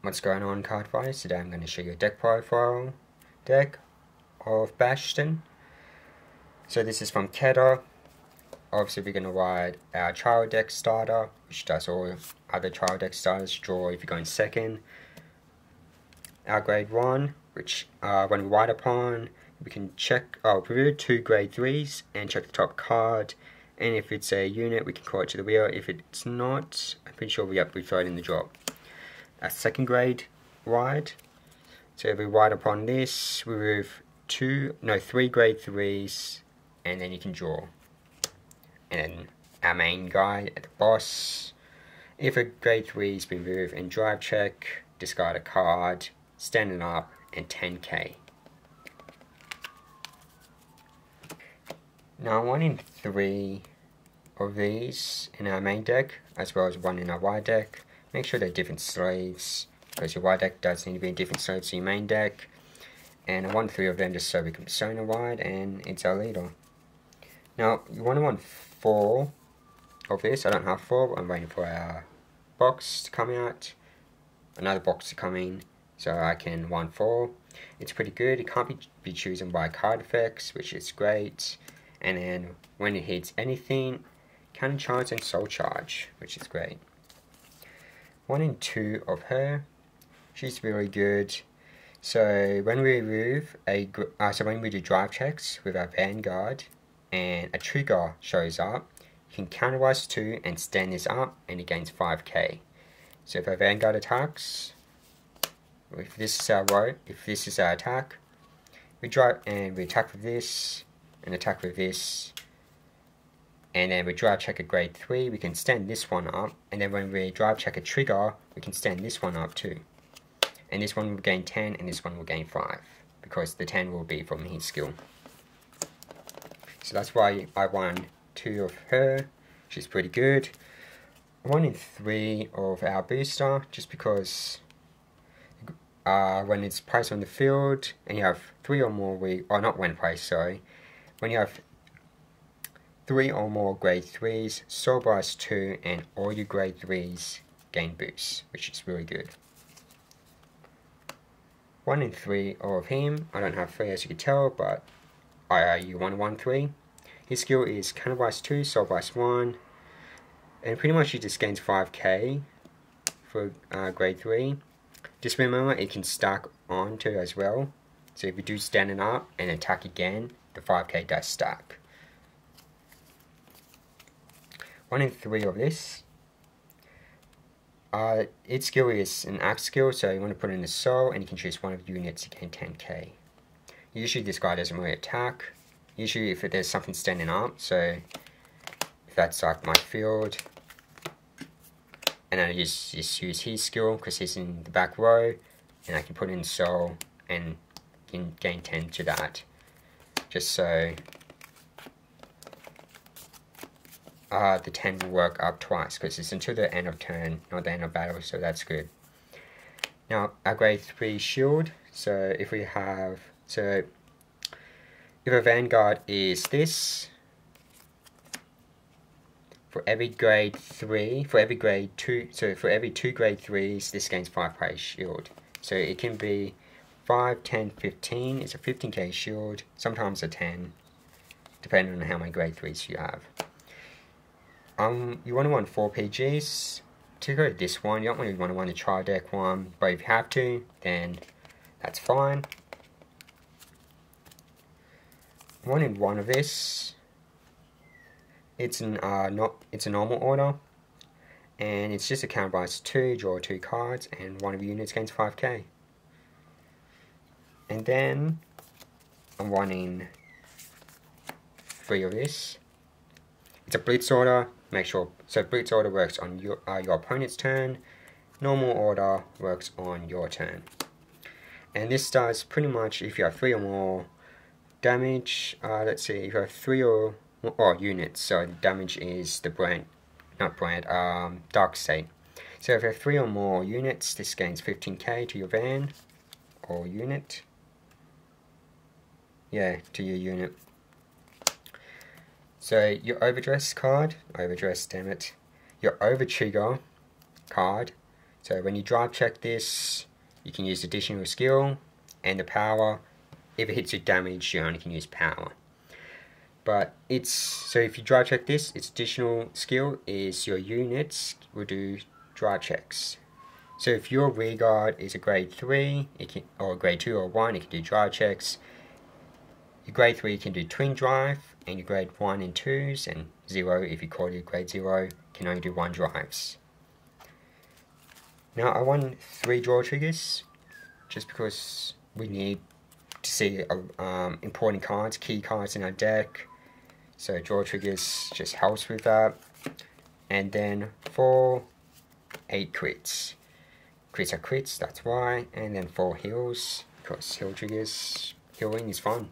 What's going on, card fighters? Today I'm going to show you a deck profile deck of Bastion. So this is from Keta. Obviously we're going to ride our trial deck starter, which does all other trial deck starters, draw if you're going second. Our grade 1, which when we ride upon, we can check, review 2 grade 3s and check the top card. And if it's a unit, we can call it to the wheel. If it's not, I'm pretty sure we throw it in the drop. A second grade ride. So if we ride upon this, we remove 3 grade 3s, and then you can draw. And then our main guy at the boss. If a grade 3 is removed and drive check, discard a card, standing up, and 10k. Now 1 in 3 of these in our main deck, as well as 1 in our wide deck. Make sure they're different sleeves, because your wide deck does need to be in different sleeves to your main deck. And I want 3 of them just so we can persona wide, and it's our leader. Now, you want 4 of this. I don't have 4, but I'm waiting for our box to come out. Another box to come in, so I can 4. It's pretty good. It can't be chosen by card effects, which is great. And then when it hits anything, counter charge and soul charge, which is great. 1 in 2 of her. She's really good. So when we remove when we do drive checks with our Vanguard and a trigger shows up, you can counterwise 2 and stand this up, and it gains 5k. So if our Vanguard attacks, if this is our attack, we drive and we attack with this and attack with this. And then we drive check a grade 3, we can stand this one up, and then when we drive check a trigger, we can stand this one up too. And this one will gain 10, and this one will gain 5, because the 10 will be from his skill. So that's why I won 2 of her. She's pretty good. 1 in 3 of our booster, just because when it's placed on the field, and you have 3 or more, when you have 3 or more grade 3s, Soul Blast 2, and all your grade 3s gain boosts, which is really good. 1 in 3 of him. I don't have 3 as you can tell, but you want 1-3. His skill is Counter Blast 2, Soul Blast 1, and pretty much he just gains 5k for grade 3. Just remember it can stack onto as well. So if you do standing up and attack again, the 5k does stack. 1 in 3 of this. Its skill is an axe skill, so you want to put in a soul, and you can choose one of the units to gain 10k. Usually this guy doesn't really attack. Usually if there's something standing up, so if that's like my field, and I just use his skill because he's in the back row, and I can put in soul and can gain 10 to that, just so the 10 will work up twice, because it's until the end of turn, not the end of battle, so that's good. Now, our grade 3 shield, if a Vanguard is this, for every grade 2 grade 3s, this gains 5k shield. So it can be 5, 10, 15, it's a 15k shield, sometimes a 10, depending on how many grade 3s you have. You want to want 4 PGs to go to this one. You don't really want to want a trial deck one, but if you have to, then that's fine. 1 in 1 of this. It's a normal order, and it's just a counter blast 2, draw 2 cards, and 1 of the units gains 5k. And then I'm 1 in 3 of this. It's a blitz order. Make sure, so blitz order works on your opponent's turn. Normal order works on your turn. And this does pretty much if you have 3 or more damage. Let's see, if you have 3 or more units. So the damage is the dark state. So if you have 3 or more units, this gains 15k to your van or unit. Yeah, to your unit. So your overdress card, your over trigger card So when you drive check this, you can use additional skill and the power. If it hits your damage, you only can use power. But so if you drive check this, its additional skill is your units will do drive checks. So if your rear guard is a grade 3, or a grade 2 or 1, it can do drive checks. Your grade 3 can do twin drive, and your grade 1 and 2s, and 0 if you call it grade 0, can only do 1 drives. Now I want 3 draw triggers, just because we need to see important cards, key cards in our deck. So draw triggers just helps with that. And then 4, 8 crits. Crits are crits, that's why. And then 4 heals, because heal triggers, healing is fun.